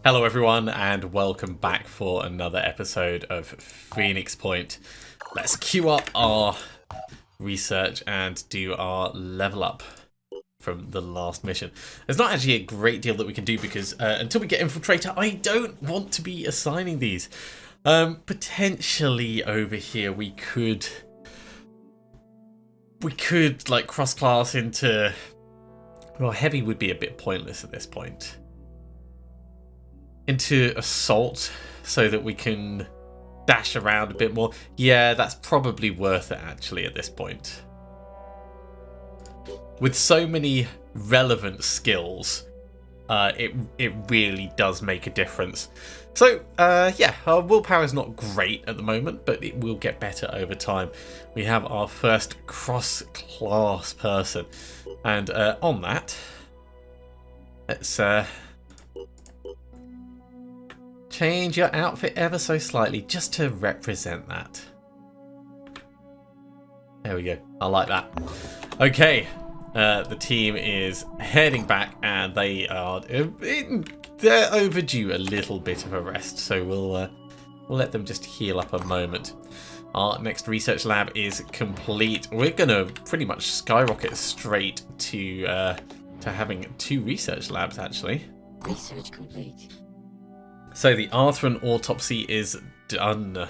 Hello everyone and welcome back for another episode of Phoenix Point. Let's queue up our research and do our level up from the last mission. There's not actually a great deal that we can do because until we get Infiltrator, I don't want to be assigning these. Potentially over here we could like cross-class into... Well, Heavy would be a bit pointless at this point. Into Assault so that we can dash around a bit more. Yeah, that's probably worth it actually at this point. With so many relevant skills, it really does make a difference. So, yeah, our willpower is not great at the moment, but it will get better over time. We have our first cross-class person. And on that, let's... change your outfit ever so slightly just to represent that. There we go. I like that. Okay, the team is heading back, and they're overdue a little bit of a rest. So we'll let them just heal up a moment. Our next research lab is complete. We're gonna pretty much skyrocket straight to having 2 research labs actually. Research complete. So the Arthurian autopsy is done.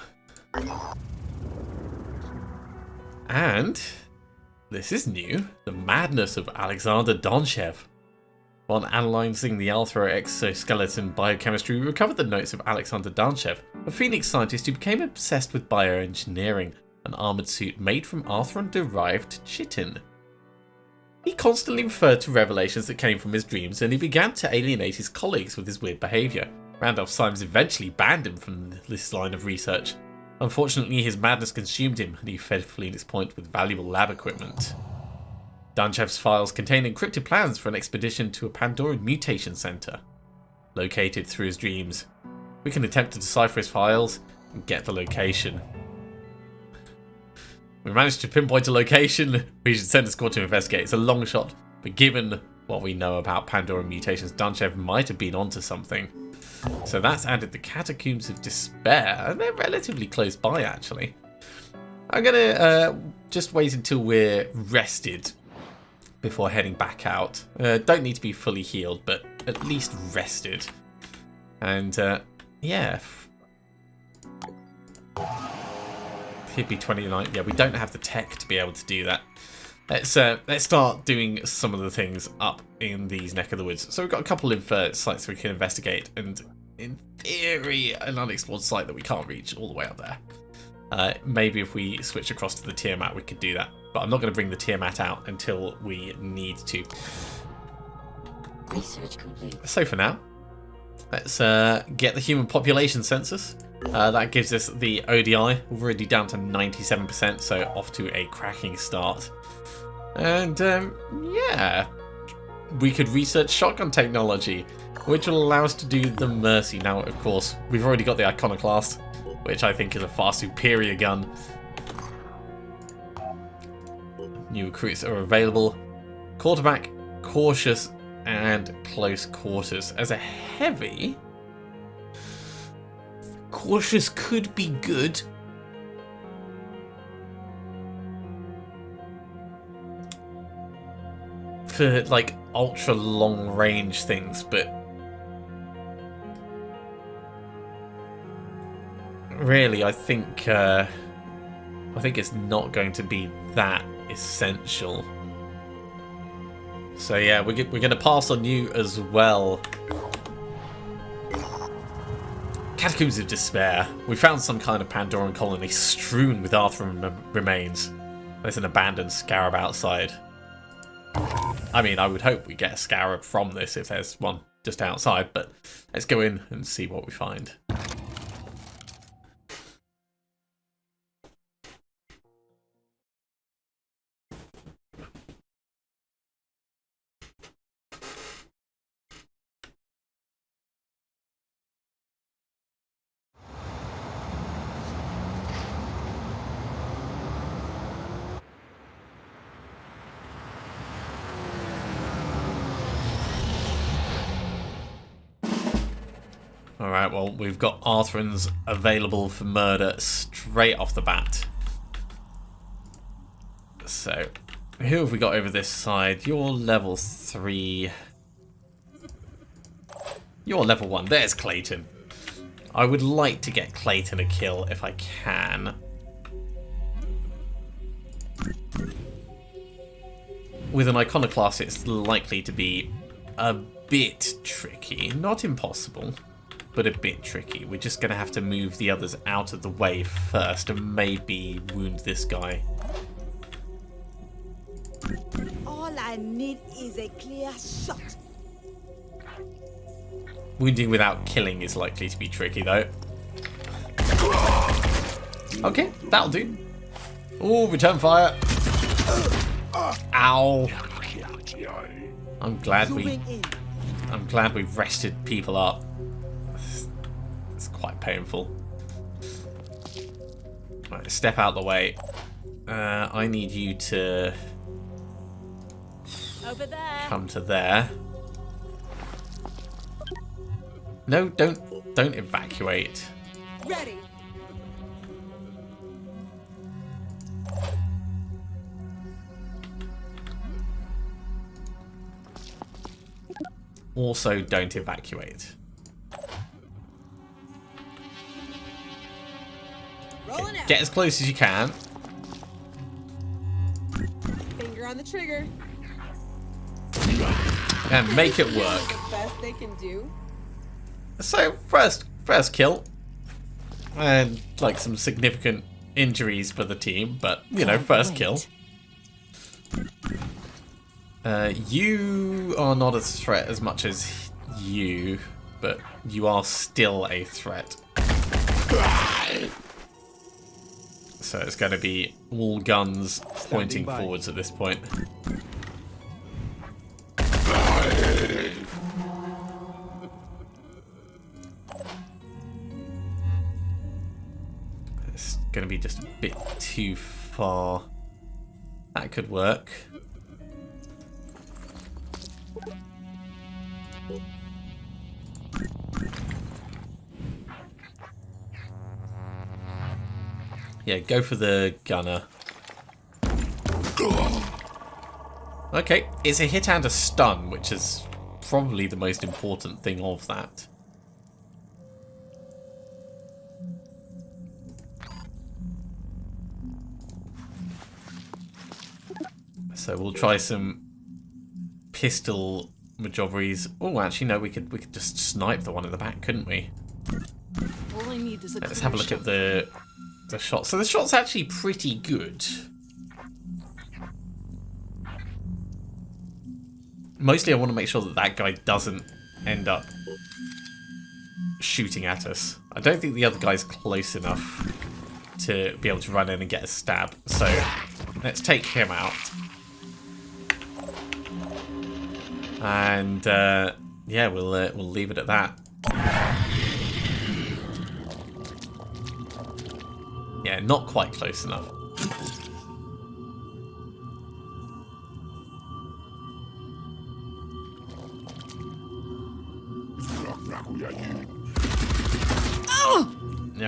And this is new. The madness of Alexander Donchev. While analysing the Arthur exoskeleton biochemistry, we recovered the notes of Alexander Donchev, a Phoenix scientist who became obsessed with bioengineering, an armoured suit made from Arthurian-derived chitin. He constantly referred to revelations that came from his dreams, and he began to alienate his colleagues with his weird behaviour. Randolph Symes eventually banned him from this line of research. Unfortunately, his madness consumed him, and he fed Phoenix Point with valuable lab equipment. Donchev's files contain encrypted plans for an expedition to a Pandoran mutation center, located through his dreams. We can attempt to decipher his files and get the location. We managed to pinpoint a location. We should send a squad to investigate. It's a long shot, but given what we know about Pandoran mutations, Donchev might have been onto something. So that's added the Catacombs of Despair, and they're relatively close by actually. I'm gonna just wait until we're rested before heading back out. Don't need to be fully healed, but at least rested. And yeah, he'd be 29. Yeah, we don't have the tech to be able to do that. Let's start doing some of the things up in these neck of the woods. So we've got a couple of sites we can investigate, and in theory, an unexplored site that we can't reach all the way up there. Maybe if we switch across to the Tiamat, we could do that. But I'm not going to bring the Tiamat out until we need to. Research complete. So for now, let's get the human population census. That gives us the ODI, already down to 97%, so off to a cracking start. And yeah, we could research shotgun technology, which will allow us to do the Mercy. Now, of course, we've already got the Iconoclast, which I think is a far superior gun. New recruits are available. Quarterback, cautious, and close quarters. As a heavy, cautious could be good. For like ultra long range things, but really I think it's not going to be that essential. So yeah, we're going to pass on you as well. Catacombs of Despair. We found some kind of Pandoran colony strewn with Arthurian remains. There's an abandoned scarab outside. I mean, I would hope we get a scarab from this if there's one just outside, but let's go in and see what we find. Alright, well, we've got Arthrans available for murder straight off the bat. So, who have we got over this side? You're level 3. You're level 1. There's Clayton. I would like to get Clayton a kill if I can. With an Iconoclast, it's likely to be a bit tricky. Not impossible, but a bit tricky. We're just going to have to move the others out of the way first and maybe wound this guy. All I need is a clear shot. Wounding without killing is likely to be tricky, though. Okay, that'll do. Oh, return fire. Ow. I'm glad we've rested people up. It's quite painful. Right, step out the way. I need you to Over there. come to there. No, don't evacuate. Ready. Also, don't evacuate. Rolling out. Get as close as you can. Finger on the trigger. And make it work. The best they can do. So, first kill. And, like, some significant injuries for the team. But, you know, first kill. You are not a threat as much as you. But you are still a threat. So it's going to be all guns pointing forwards at this point. It's going to be just a bit too far. That could work. Yeah, go for the gunner. Okay, it's a hit and a stun, which is probably the most important thing of that. So we'll try some pistol majorries. Oh, actually, no, we could just snipe the one at the back, couldn't we? All I need is a Let's have a look at the shot. So the shot's actually pretty good. Mostly I want to make sure that that guy doesn't end up shooting at us. I don't think the other guy's close enough to be able to run in and get a stab. So let's take him out. And yeah, we'll leave it at that. Yeah, not quite close enough.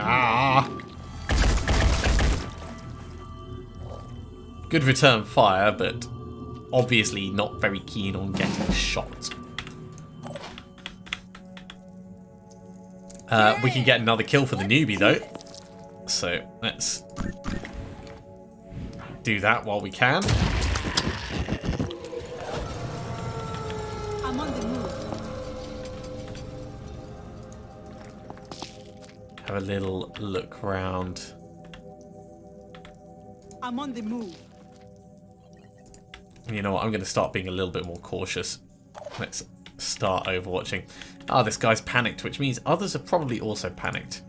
Ah! Good return fire, but obviously not very keen on getting shot. We can get another kill for the newbie though. So let's do that while we can. I'm on the move. Have a little look around. I'm on the move. You know what? I'm going to start being a little bit more cautious. Let's start overwatching. Ah, this guy's panicked, which means others are probably also panicked.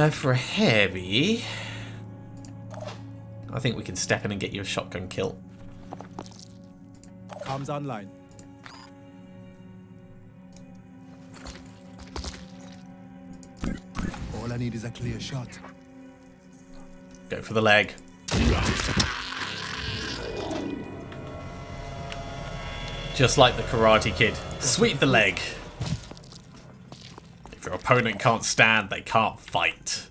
For a heavy, I think we can step in and get you a shotgun kill. Comms online. All I need is a clear shot. Go for the leg. Just like the Karate Kid. Sweep the leg. Your opponent can't stand, they can't fight.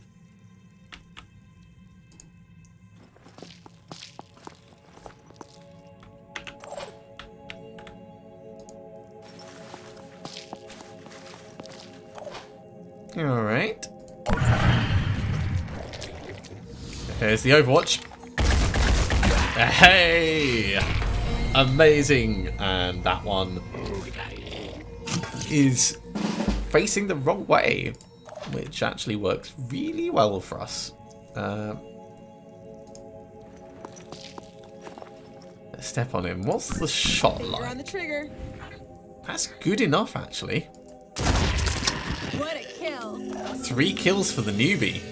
Alright. Here's the Overwatch. Hey! Amazing! And that one is facing the wrong way, which actually works really well for us. Let's step on him. What's the shot Finger on the like? trigger. That's good enough, actually. What a kill. 3 kills for the newbie.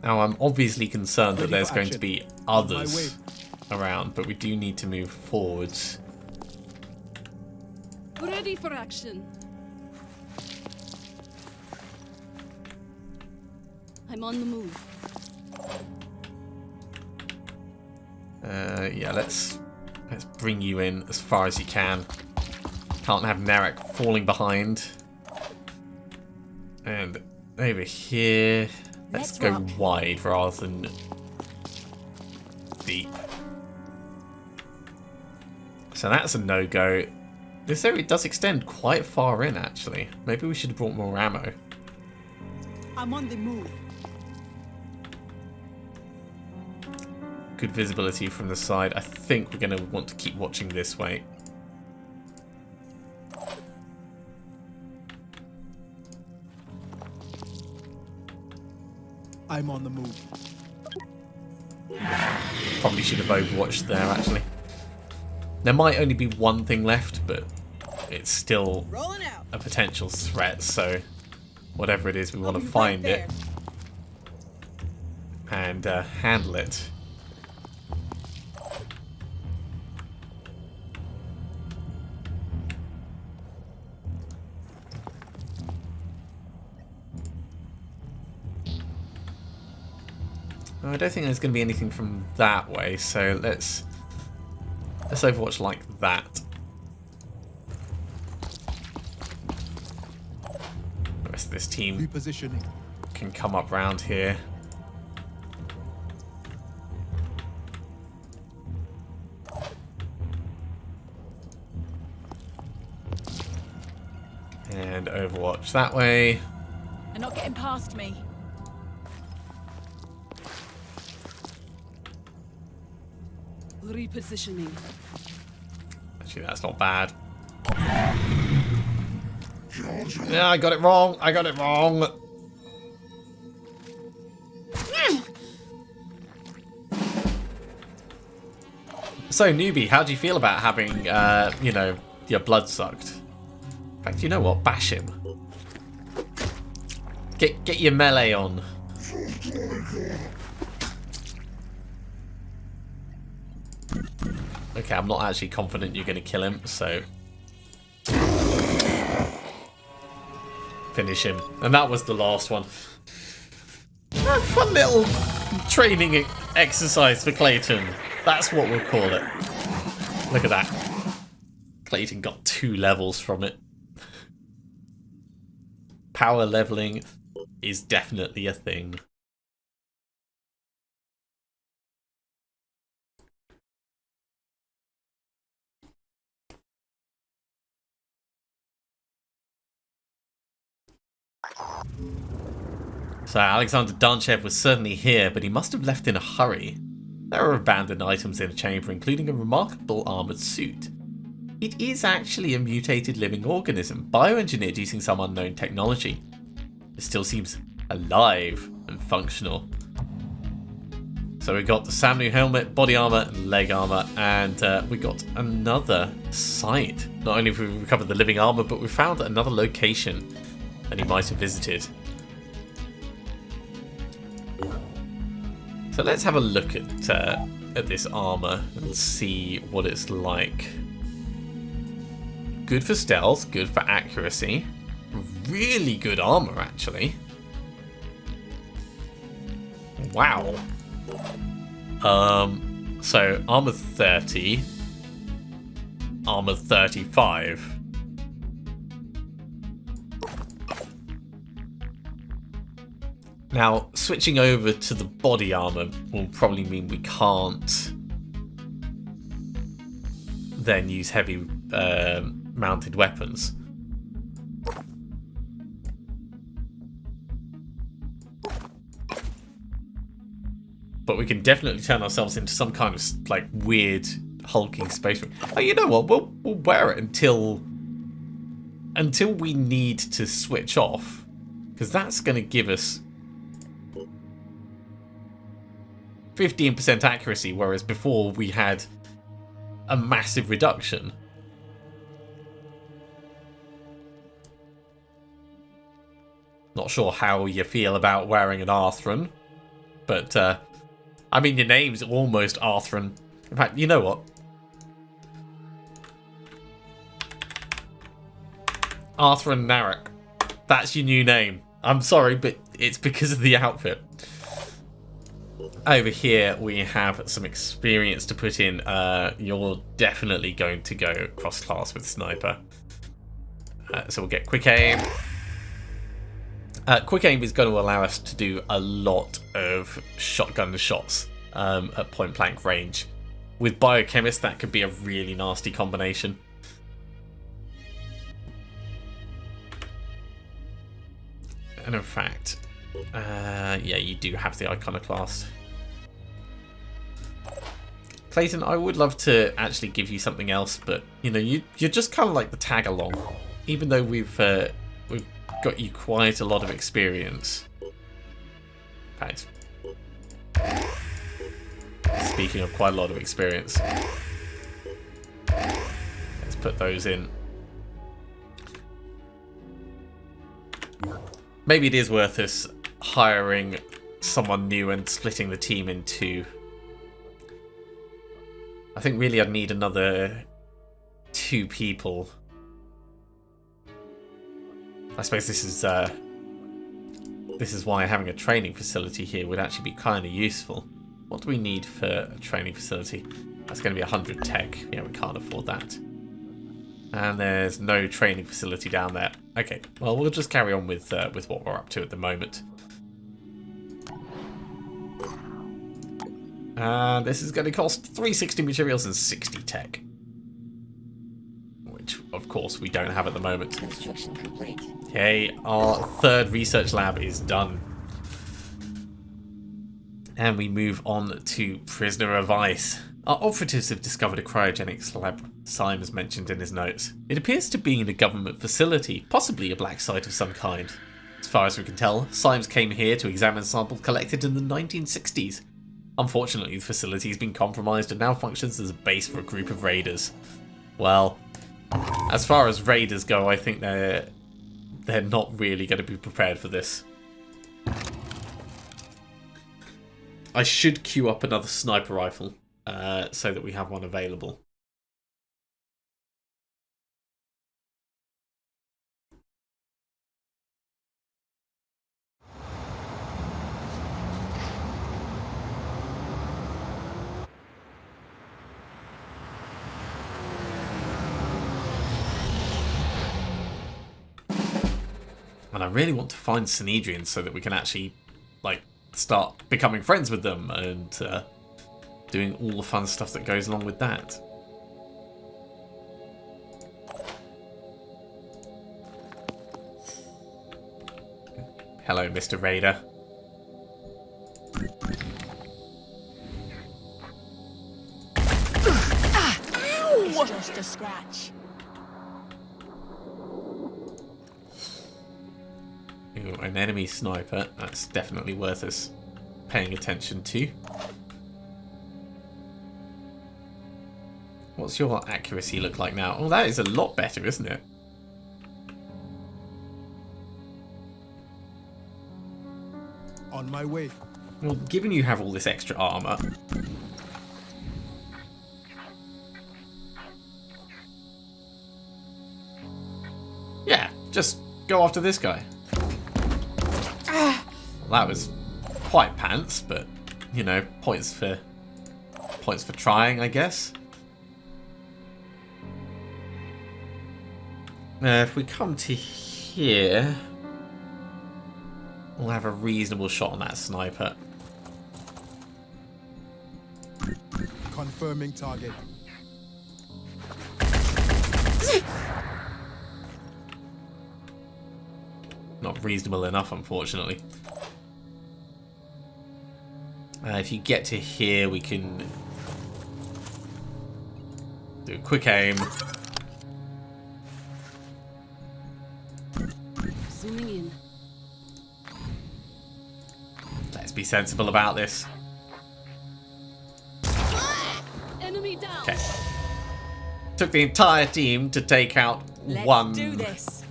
Now, I'm obviously concerned that there's going to be others around, but we do need to move forwards. Ready for action. I'm on the move. Yeah, let's bring you in as far as you can. Can't have Narek falling behind. And over here, let's go wide rather than deep. So that's a no-go. This area does extend quite far in, actually. Maybe we should have brought more ammo. I'm on the move. Good visibility from the side. I think we're going to want to keep watching this way. I'm on the move. Probably should have overwatched there, actually. There might only be one thing left, but it's still Rolling out. a potential threat, so whatever it is, we want to find it and handle it. I don't think there's going to be anything from that way, so let's overwatch like that. The rest of this team Repositioning. can come up round here. And overwatch that way. They're not getting past me. Repositioning. Actually, that's not bad. Yeah, I got it wrong. I got it wrong. So, newbie, how do you feel about having, you know, your blood sucked? In fact, you know what? Bash him. Get your melee on. Okay, I'm not actually confident you're going to kill him, so finish him. And that was the last one. A fun little training exercise for Clayton. That's what we'll call it. Look at that. Clayton got 2 levels from it. Power leveling is definitely a thing. So Alexander Donchev was certainly here, but he must have left in a hurry. There are abandoned items in the chamber, including a remarkable armoured suit. It is actually a mutated living organism, bioengineered using some unknown technology. It still seems alive and functional. So we got the Samnu helmet, body armour, and leg armour, and we got another site. Not only have we recovered the living armour, but we found another location that he might have visited. So let's have a look at this armor and see what it's like. Good for stealth, good for accuracy. Really good armor, actually. Wow. So armor 30. armor 35. Now, switching over to the body armor will probably mean we can't then use heavy mounted weapons. But we can definitely turn ourselves into some kind of like weird hulking spaceman. Oh, you know what? We'll wear it until we need to switch off, because that's going to give us 15% accuracy, whereas before we had a massive reduction. Not sure how you feel about wearing an Arthron, but I mean, your name's almost Arthron. In fact, you know what? Arthron Narek. That's your new name. I'm sorry, but it's because of the outfit. Over here, we have some experience to put in. You're definitely going to go cross-class with Sniper. So we'll get Quick Aim. Quick Aim is going to allow us to do a lot of shotgun shots at point-blank range. With Biochemist, that could be a really nasty combination. And in fact, yeah, you do have the Iconoclast. Clayton, I would love to actually give you something else, but you know, you're just kind of like the tag along. Even though we've got you quite a lot of experience. In fact, speaking of quite a lot of experience, let's put those in. Maybe it is worth us hiring someone new and splitting the team in two. I think really I'd need another 2 people. I suppose this is why having a training facility here would actually be kind of useful. What do we need for a training facility? That's going to be 100 tech. Yeah, we can't afford that. And there's no training facility down there. Okay, well, we'll just carry on with what we're up to at the moment. And this is going to cost 360 materials and 60 tech. Which, of course, we don't have at the moment. Construction complete. Okay, our 3rd research lab is done. And we move on to Prisoner of Ice. Our operatives have discovered a cryogenics lab, Symes mentioned in his notes. It appears to be in a government facility, possibly a black site of some kind. As far as we can tell, Symes came here to examine samples collected in the 1960s. Unfortunately, the facility has been compromised and now functions as a base for a group of raiders. Well, as far as raiders go, I think they're not really going to be prepared for this. I should queue up another sniper rifle so that we have one available. And I really want to find Synedrion so that we can actually, like, start becoming friends with them and doing all the fun stuff that goes along with that. Hello, Mr. Raider. It's just a scratch. Ooh, an enemy sniper. That's definitely worth us paying attention to. What's your accuracy look like now? Oh, that is a lot better, isn't it? On my way. Well, given you have all this extra armor, yeah, just go after this guy. Well, that was quite pants, but you know, points for trying, I guess. If we come to here, we'll have a reasonable shot on that sniper. Confirming target. Not reasonable enough, unfortunately. If you get to here, we can do a quick aim. Zooming in. Let's be sensible about this. Enemy down. Okay. Took the entire team to take out Let's do this.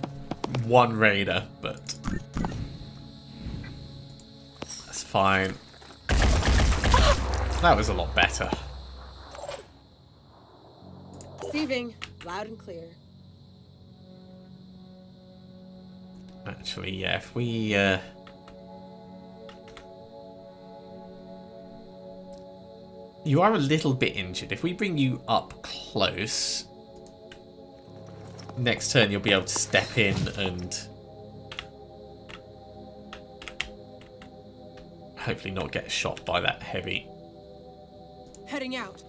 one raider, but that's fine. That was a lot better. Receiving. Loud and clear. Actually, yeah, if we you are a little bit injured. If we bring you up close, next turn you'll be able to step in and hopefully not get shot by that heavy. Heading out.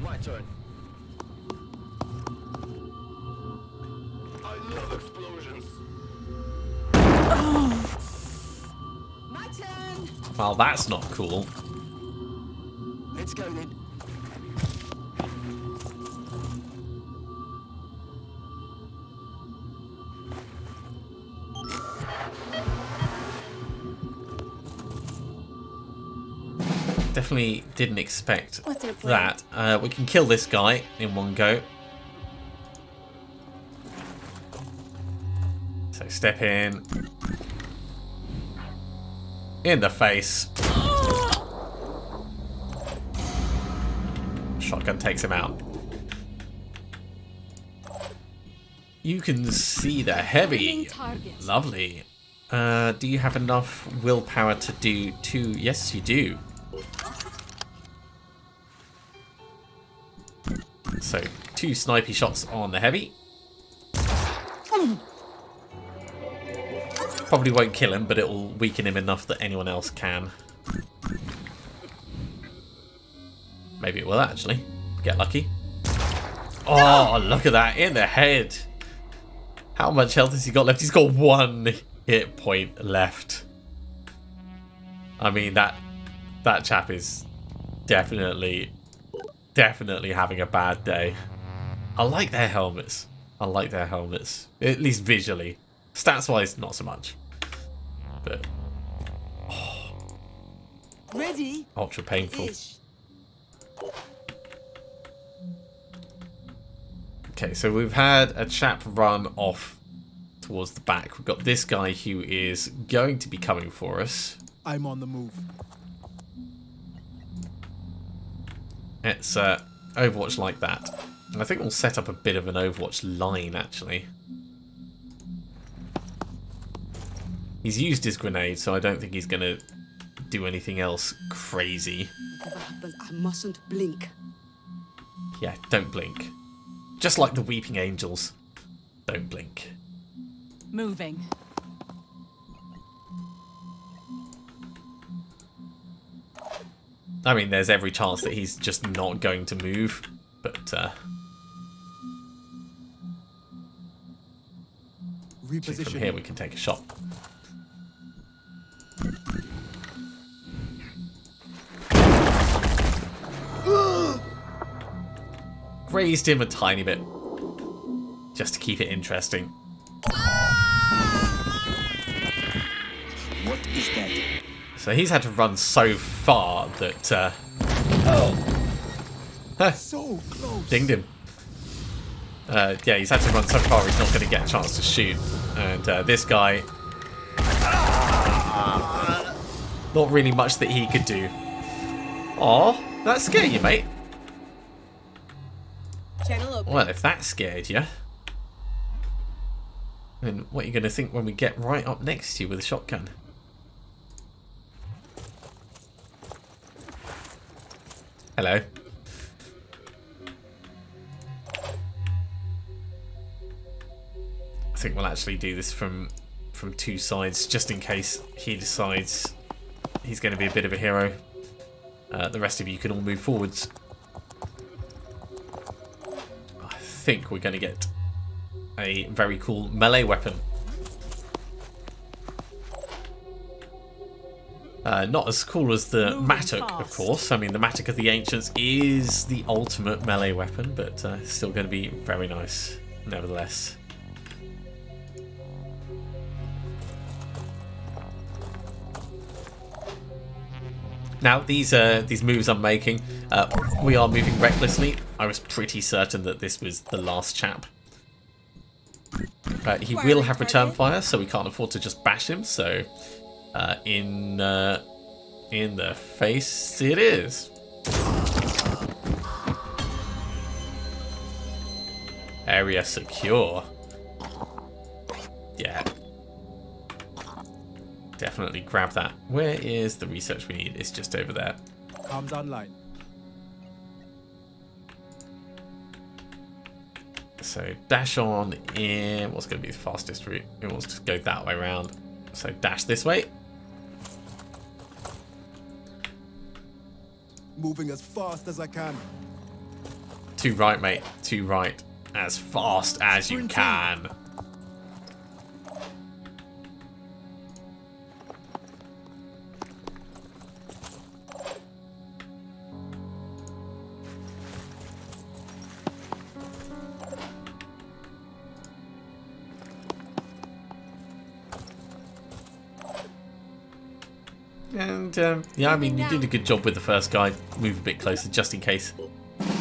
My turn. I love explosions. My turn. Well, that's not cool. Let's go then. Definitely didn't expect What's our plan? that. We can kill this guy in one go. So step in. In the face. Shotgun takes him out. You can see the heavy. Hitting target. Lovely. Do you have enough willpower to do two? Yes, you do. So, 2 snipey shots on the heavy. Probably won't kill him, but it'll weaken him enough that anyone else can. Maybe it will actually. Get lucky. Oh, look at that. In the head. How much health has he got left? He's got 1 hit point left. I mean, that chap is definitely having a bad day. I like their helmets. I like their helmets. At least visually. Stats-wise, not so much. But... Ready? ultra painful. Ish. Okay, so we've had a chap run off towards the back. We've got this guy who is going to be coming for us. I'm on the move. It's Overwatch like that. And I think we'll set up a bit of an Overwatch line, actually. He's used his grenade, so I don't think he's going to do anything else crazy. Whatever happens, I mustn't blink. Yeah, don't blink. Just like the Weeping Angels. Don't blink. Moving. I mean, there's every chance that he's just not going to move, but Reposition. from here we can take a shot. Grazed him a tiny bit, just to keep it interesting. What is that? So he's had to run so far that So close. dinged him. Yeah, he's had to run so far he's not going to get a chance to shoot. And this guy, not really much that he could do. Aw, that scared you, mate. Channel open. Well, if that scared you, then what are you going to think when we get right up next to you with a shotgun? Hello. think we'll actually do this from two sides, just in case he decides he's going to be a bit of a hero. The rest of you can all move forwards. I think we're going to get a very cool melee weapon. Not as cool as the Mattock, of course. I mean, the Mattock of the Ancients is the ultimate melee weapon, but still going to be very nice, nevertheless. Now, these moves I'm making, we are moving recklessly. I was pretty certain that this was the last chap. He will have return fire, so we can't afford to just bash him. So, in the face it is. Area secure. Yeah. Definitely grab that. Where is the research we need? It's just over there. Comms online. So dash on in. What's going to be the fastest route? It wants to go that way around. So dash this way. Moving as fast as I can. To right, mate. To right. As fast as you can. And, yeah, I mean, you did a good job with the first guy. Move a bit closer just in case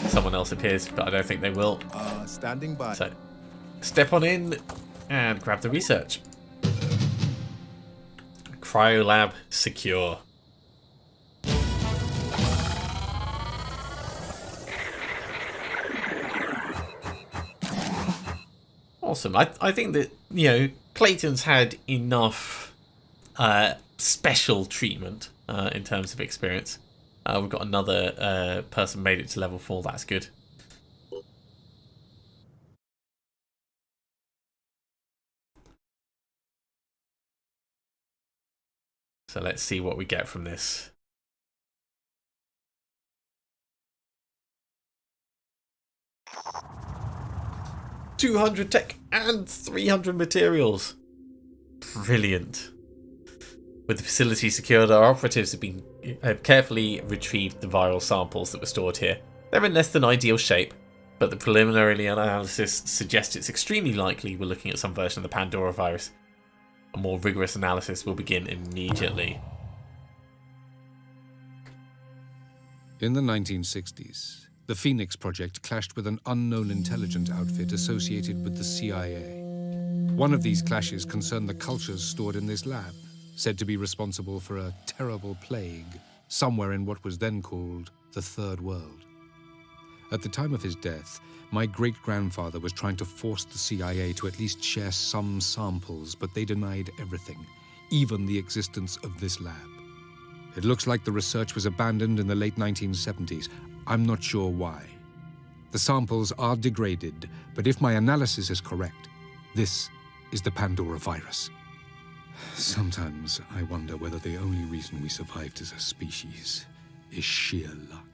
someone else appears, but I don't think they will. Standing by. So, step on in and grab the research. Cryolab secure. Awesome. I think that, you know, Clayton's had enough special treatment in terms of experience. We've got another person made it to level 4. That's good. So let's see what we get from this. $200 tech and 300 materials. Brilliant. With the facility secured, our operatives have carefully retrieved the viral samples that were stored here. They're in less than ideal shape, but the preliminary analysis suggests it's extremely likely we're looking at some version of the Pandora virus. A more rigorous analysis will begin immediately. In the 1960s, the Phoenix Project clashed with an unknown intelligence outfit associated with the CIA. One of these clashes concerned the cultures stored in this lab, said to be responsible for a terrible plague somewhere in what was then called the Third World. At the time of his death, my great-grandfather was trying to force the CIA to at least share some samples, but they denied everything, even the existence of this lab. It looks like the research was abandoned in the late 1970s. I'm not sure why. The samples are degraded, but if my analysis is correct, this is the Pandora virus. Sometimes I wonder whether the only reason we survived as a species is sheer luck.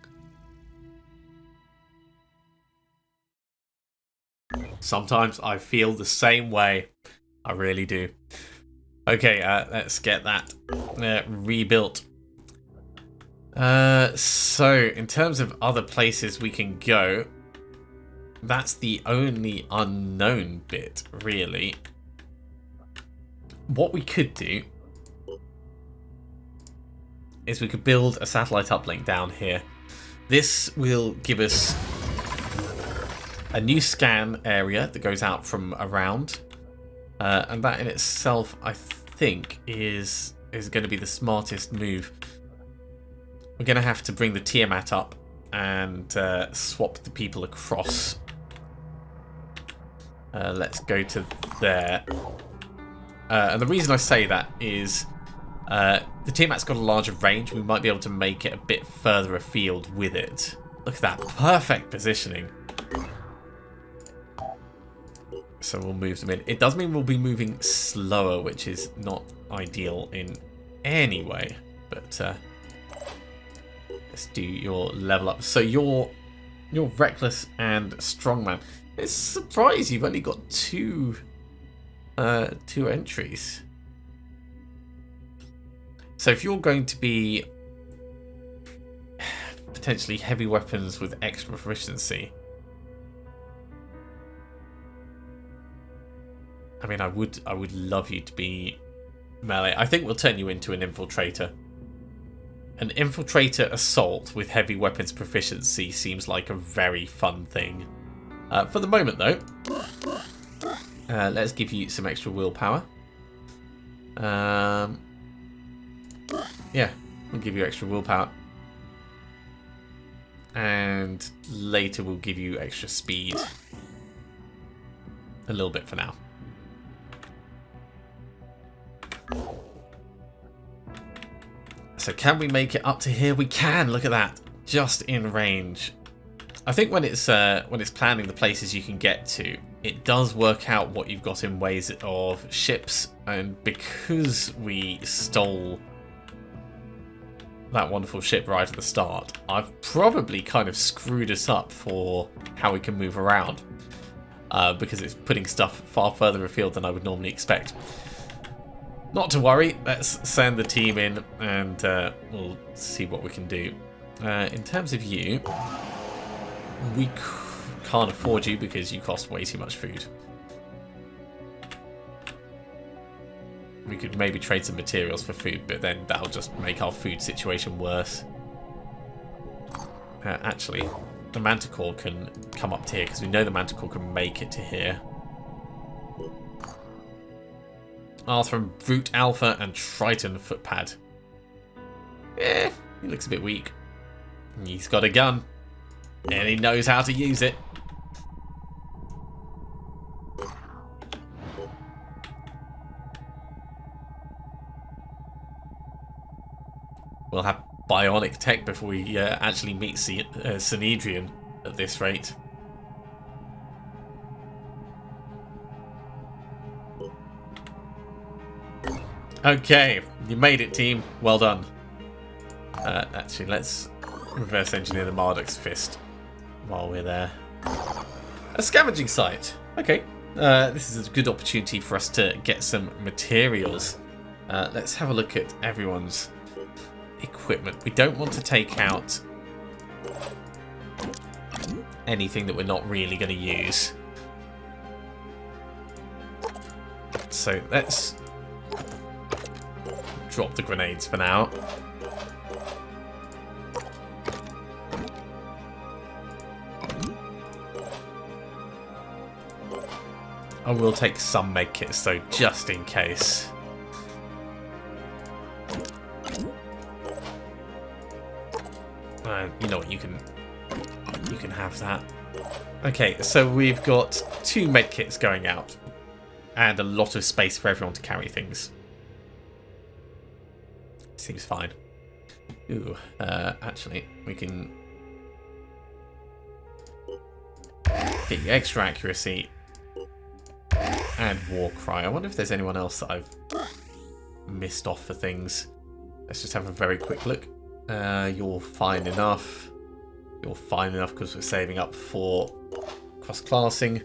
Sometimes I feel the same way. I really do. Okay, let's get that rebuilt. So, in terms of other places we can go, that's the only unknown bit, really. What we could do is we could build a satellite uplink down here. This will give us a new scan area that goes out from around, and that in itself, I think, is going to be the smartest move. We're going to have to bring the Tiamat up and swap the people across. Let's go to there. And the reason I say that is the Tiamat's got a larger range. We might be able to make it a bit further afield with it. Look at that perfect positioning. So we'll move them in. It does mean we'll be moving slower, which is not ideal in any way. But let's do your level up. So you're reckless and strongman. It's a surprise you've only got two entries. So if you're going to be potentially heavy weapons with extra proficiency, I mean, I would love you to be melee. I think we'll turn you into an infiltrator. An infiltrator assault with heavy weapons proficiency seems like a very fun thing. For the moment, though, let's give you some extra willpower. Yeah, we'll give you extra willpower. And later we'll give you extra speed. A little bit for now. So can we make it up to here? We can, look at that. Just in range. I think when it's planning the places you can get to, it does work out what you've got in ways of ships, and because we stole that wonderful ship right at the start, I've probably kind of screwed us up for how we can move around, because it's putting stuff far further afield than I would normally expect. Not to worry, let's send the team in and we'll see what we can do. In terms of you, we can't afford you because you cost way too much food. We could maybe trade some materials for food, but then that'll just make our food situation worse. Actually, the Manticore can come up to here because we know the Manticore can make it to here. Arthur, Brute Alpha, and Triton Footpad. Eh, he looks a bit weak. He's got a gun, and he knows how to use it. We'll have bionic tech before we actually meet Synedrion at this rate. Okay, you made it, team. Well done. Actually, let's reverse engineer the Marduk's Fist while we're there. A scavenging site. Okay, this is a good opportunity for us to get some materials. Let's have a look at everyone's equipment. We don't want to take out anything that we're not really going to use. So let's drop the grenades for now. I will take some medkits though, just in case. You know what, you can have that. Okay, so we've got 2 medkits going out and a lot of space for everyone to carry things. Seems fine. Ooh, actually, we can get you extra accuracy and war cry. I wonder if there's anyone else that I've missed off for things. Let's just have a very quick look. You're fine enough. You're fine enough because we're saving up for cross-classing.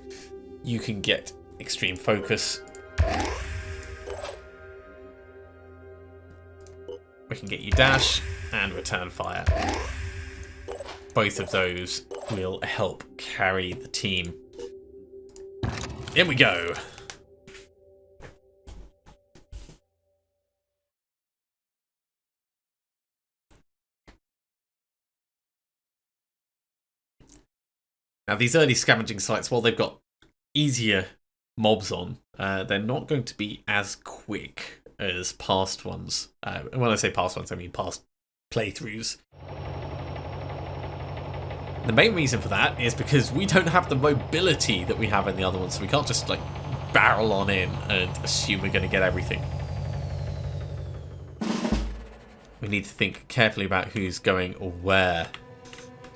You can get extreme focus. We can get you dash and return fire. Both of those will help carry the team. In we go. Now, these early scavenging sites, while they've got easier mobs on, they're not going to be as quick as past ones. And when I say past ones, I mean past playthroughs. The main reason for that is because we don't have the mobility that we have in the other ones, so we can't just like barrel on in and assume we're going to get everything. We need to think carefully about who's going or where.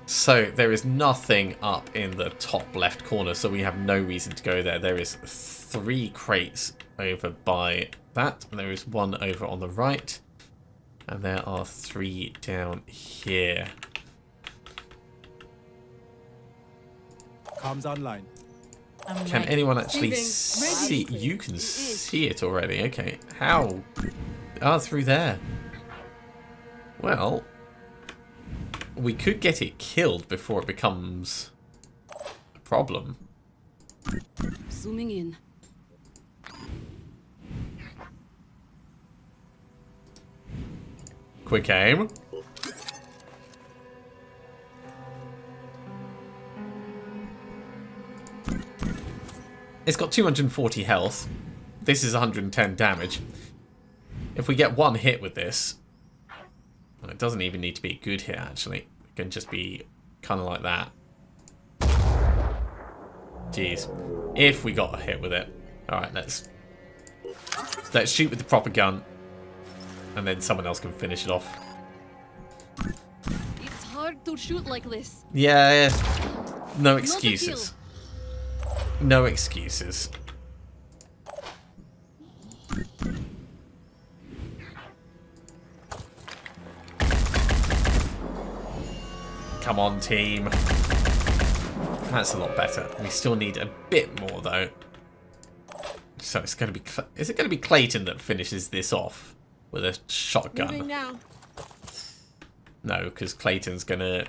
So there is nothing up in the top left corner, so we have no reason to go there. There is 3 crates over by that, and there is 1 over on the right, and there are 3 down here. Comms online. Can anyone actually Saving. see? You can see it already. Okay. How? Ah, through there. Well, we could get it killed before it becomes a problem. Zooming in. Quick aim. It's got 240 health. This is 110 damage. If we get 1 hit with this, well, it doesn't even need to be a good hit, actually. It can just be kind of like that. Jeez. If we got a hit with it. Alright, let's shoot with the proper gun. And then someone else can finish it off. It's hard to shoot like this. Yeah. No Not a excuses. No excuses. Come on, team. That's a lot better. We still need a bit more, though. So it's going to be... Is it going to be Clayton that finishes this off with a Moving shotgun? now. No, because Clayton's going to...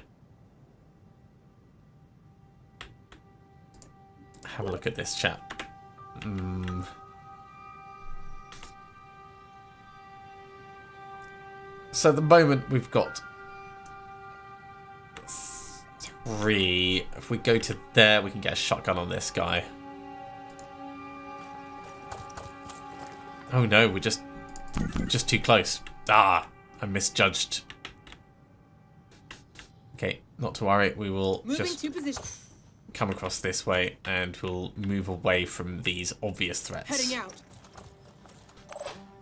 Have a look at this chap. So at the moment we've got 3. If we go to there, we can get a shotgun on this guy. Oh no, we're just too close. Ah, I misjudged. Okay, not to worry. We will Moving just to position. come across this way and we'll move away from these obvious threats. Heading out.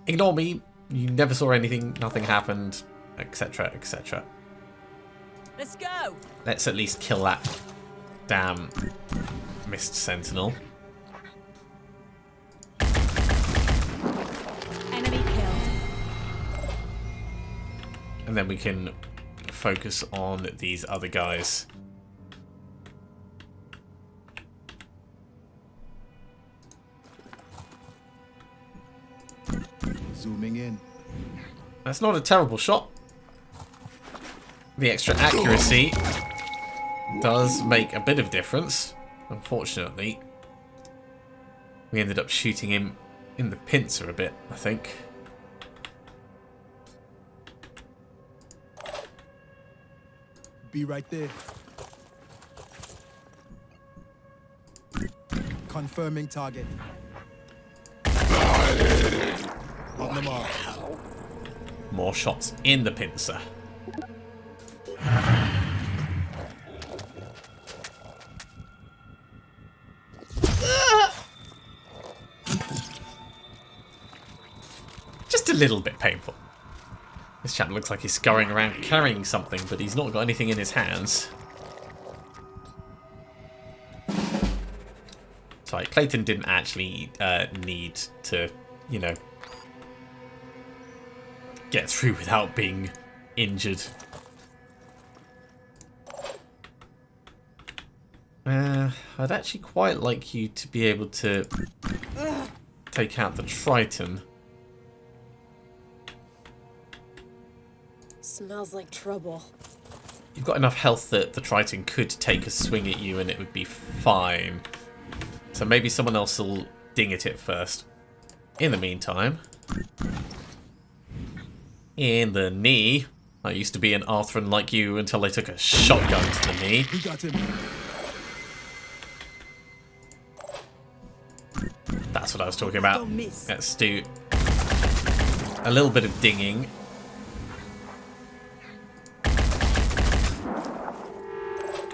Ignore me. You never saw anything. Nothing happened, etc., etc. Let's go. Let's at least kill that damn mist sentinel. Enemy killed. And then we can focus on these other guys. Zooming in. That's not a terrible shot. The extra accuracy does make a bit of difference. Unfortunately, we ended up shooting him in the pincer a bit, I think. Be right there. Confirming target. On the mark. More shots in the pincer. Just a little bit painful. This chap looks like he's scurrying around carrying something, but he's not got anything in his hands. Sorry, Clayton didn't actually need to, you know, get through without being injured. I'd actually quite like you to be able to take out the Triton. Smells like trouble. You've got enough health that the Triton could take a swing at you and it would be fine. So maybe someone else will ding at it first. In the meantime, in the knee. I used to be an Arthurian like you until I took a shotgun to the knee. We got him. That's what I was talking about. Don't miss. Let's do a little bit of dinging.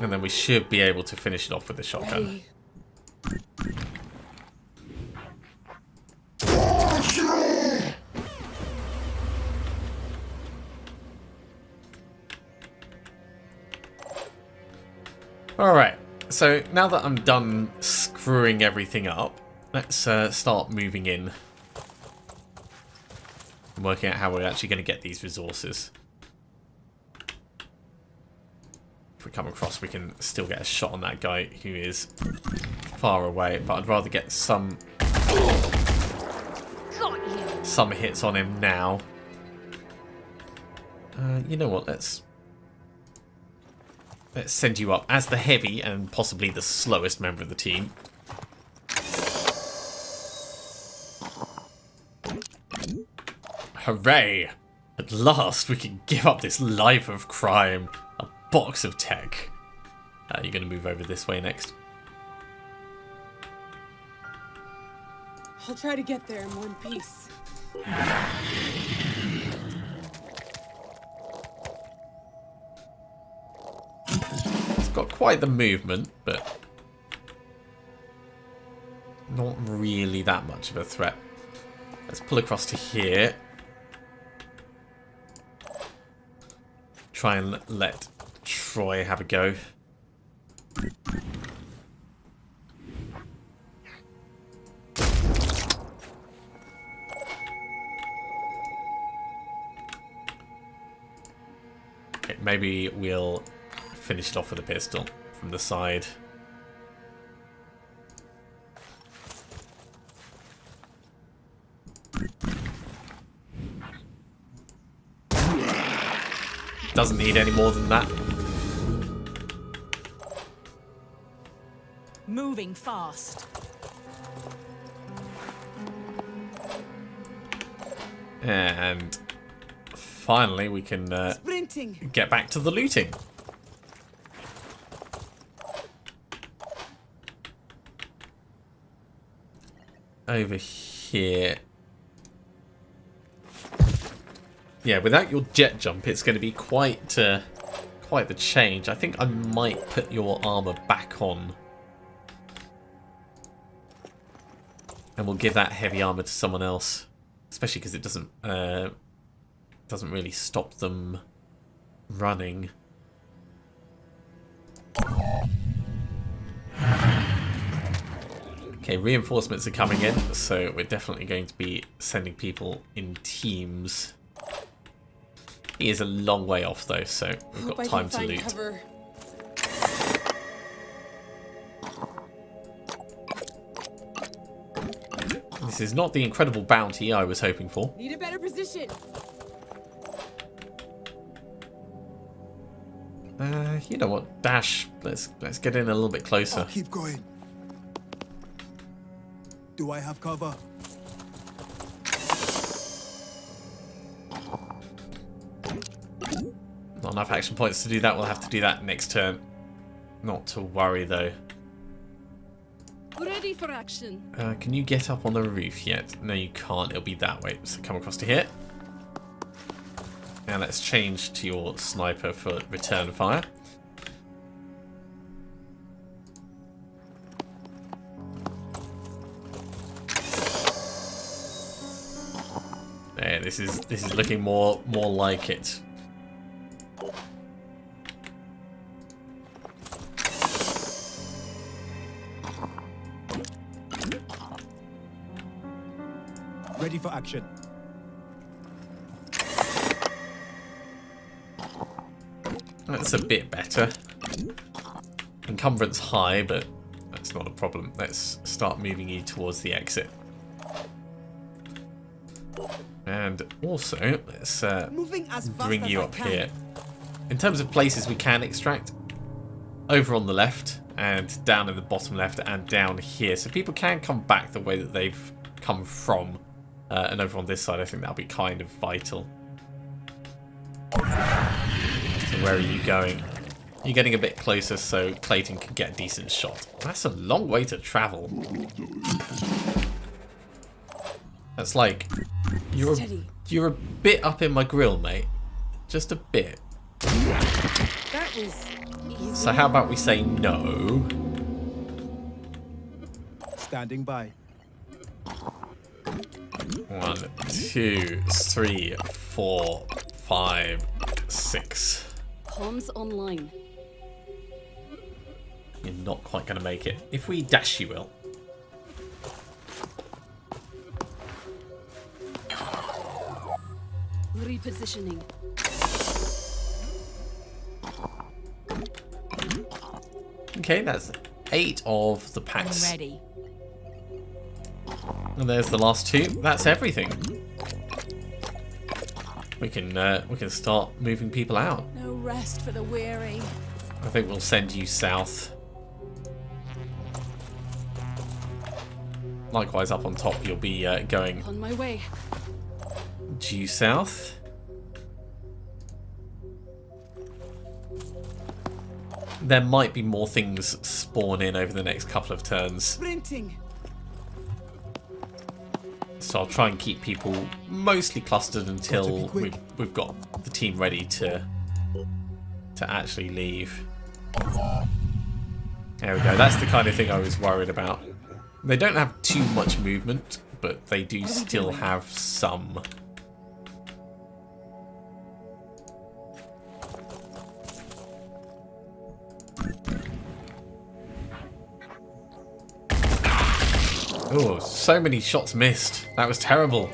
And then we should be able to finish it off with the shotgun. Ready. Alright, so now that I'm done screwing everything up, let's start moving in. And working out how we're actually going to get these resources. If we come across, we can still get a shot on that guy who is far away, but I'd rather get some hits on him now. You know what, let's send you up as the heavy and possibly the slowest member of the team. Hooray! At last we can give up this life of crime. A box of tech. You're going to move over this way next. I'll try to get there in one piece. It's got quite the movement, but not really that much of a threat. Let's pull across to here. Try and let Troy have a go. Okay, maybe we'll finish it off with a pistol from the side. Doesn't need any more than that. Moving fast. And finally we can Sprinting. get back to the looting. Over here. Yeah, without your jet jump, it's going to be quite the change. I think I might put your armor back on. And we'll give that heavy armor to someone else. Especially because it doesn't really stop them running. Okay, reinforcements are coming in, so we're definitely going to be sending people in teams. He is a long way off though, so we've got time to loot. Cover. This is not the incredible bounty I was hoping for. Need a better position. You know what, Dash, let's get in a little bit I'll closer. keep going. Do I have cover? Not enough action points to do that, we'll have to do that next turn. Not to worry though. Ready for action. Can you get up on the roof yet? No, you can't. It'll be that way. So come across to here. And let's change to your sniper for return fire. There, this is looking more like it. Ready for action. That's a bit better. Encumbrance high, but that's not a problem. Let's start moving you towards the exit. And also, let's Moving as fast bring as you I up can. here. In terms of places we can extract, over on the left, and down in the bottom left, and down here. So people can come back the way that they've come from. And over on this side, I think that'll be kind of vital. So where are you going? You're getting a bit closer so Clayton can get a decent shot. That's a long way to travel. That's like... You're a bit up in my grill, mate. Just a bit. That was easy. So how about we say no? Standing by. 1, 2, 3, 4, 5, 6. Comms online. You're not quite going to make it. If we dash, you will. Repositioning. Okay, that's 8 of the packs. Ready. And there's the last 2. That's everything. We can start moving people out. No rest for the weary. I think we'll send you south. Likewise, up on top, you'll be going On my way. due south. There might be more things spawn in over the next couple of turns, Sprinting. so I'll try and keep people mostly clustered until we've got the team ready to actually leave. There we go. That's the kind of thing I was worried about. They don't have too much movement, but they do still have some. Oh, so many shots missed. That was terrible.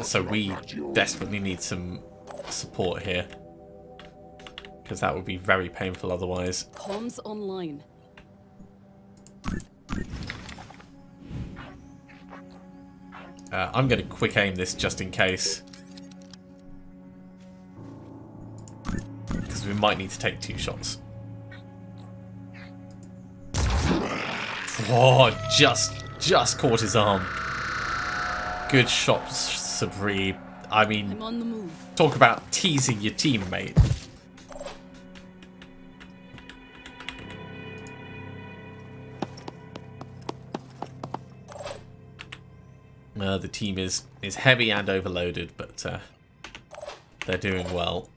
So we desperately need some support here, because that would be very painful otherwise. Comms online. I'm going to quick aim this just in case, because we might need to take 2 shots. Oh, just caught his arm. Good shot, Sabri. I mean, I'm on the move. talk about teasing your teammate. The team is heavy and overloaded, but they're doing well.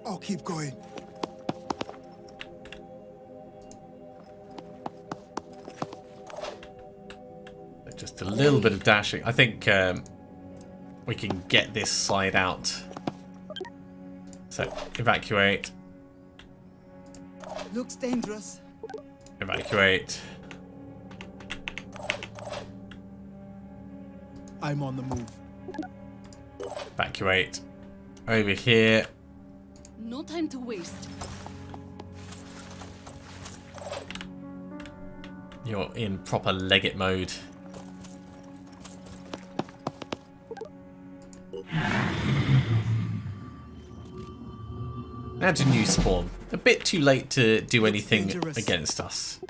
I'll keep going. Just a little bit of dashing. I think we can get this side out. So, evacuate. Looks dangerous. Evacuate. I'm on the move. Evacuate. Over here. No time to waste. You're in proper Leggett mode. And a new spawn. A bit too late to do anything against us.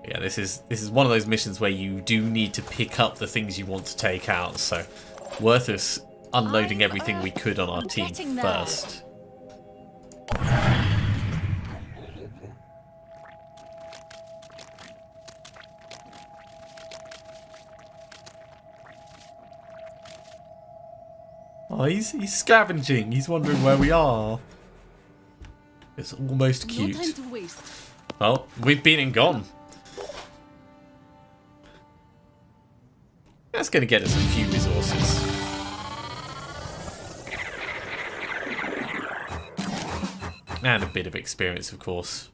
Yeah, this is one of those missions where you do need to pick up the things you want to take out, so worth us unloading everything we could on our team first. Oh, he's scavenging. He's wondering where we are. It's almost cute. No time to waste. Well, we've been and gone. That's going to get us a few resources. And a bit of experience, of course.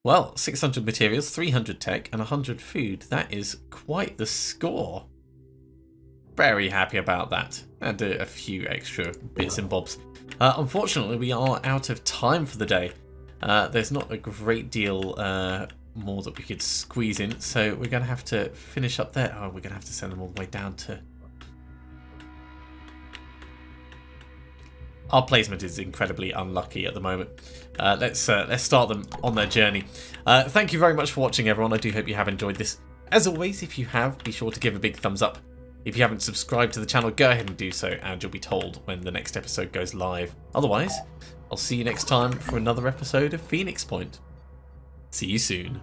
Well, 600 materials, 300 tech, and 100 food. That is quite the score. Very happy about that. And a few extra bits and bobs. Unfortunately, we are out of time for the day. There's not a great deal more that we could squeeze in, so we're going to have to finish up there. Oh, we're going to have to send them all the way down to... Our placement is incredibly unlucky at the moment. Let's start them on their journey. Thank you very much for watching, everyone. I do hope you have enjoyed this. As always, if you have, be sure to give a big thumbs up. If you haven't subscribed to the channel, go ahead and do so, and you'll be told when the next episode goes live. Otherwise, I'll see you next time for another episode of Phoenix Point. See you soon.